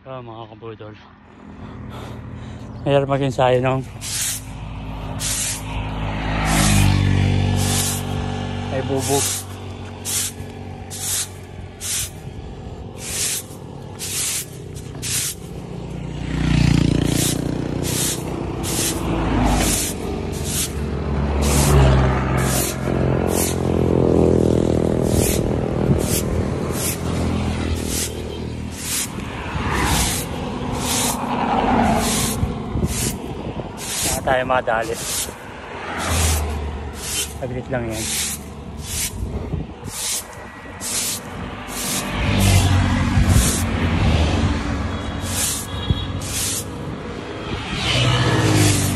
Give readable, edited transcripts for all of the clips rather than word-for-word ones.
Mga kabudol, mayroon mag-ensayo ng ay bubog. Tayo madali. Saglit lang yan.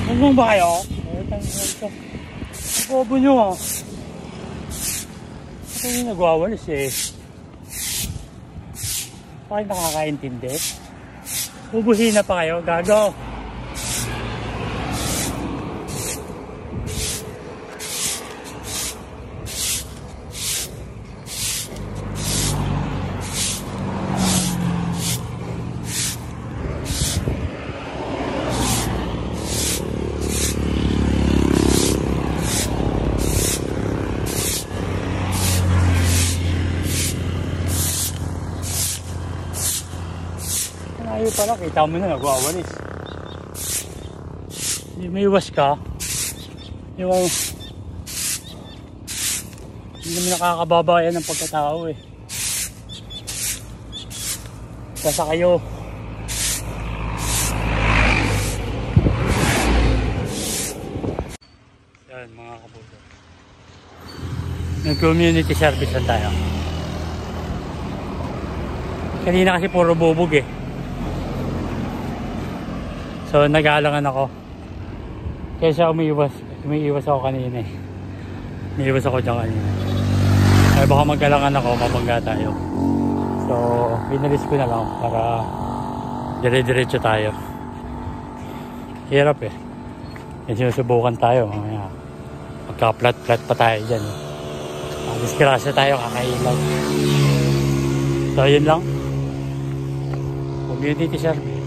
Ano ba kayo? Ang bobo nyo ah. Ito yung nagwawalis eh. Bakit nakakaintindi? Bubuhin na pa kayo, gago. Ayaw pala, kita mo na nagwawalis. Hindi may iwas ka. Hindi naman nakakababayan ng pagkatao eh. Basta kayo. Yan mga kabuto. Nag-community service lang tayo. Kanina kasi puro bubog eh. So nag-aalangan ako. Kaya umiiwas ako kanina eh. Umiiwas ako dyan kanina. Kaya baka mag-alangan ako, mabangga tayo. So pinalis ko na lang para dire-diretso tayo. Hirap eh. Sinusubukan tayo. Magka-flat-flat pa tayo dyan. Disgrasya tayo, kakailan. So yun lang. Community service.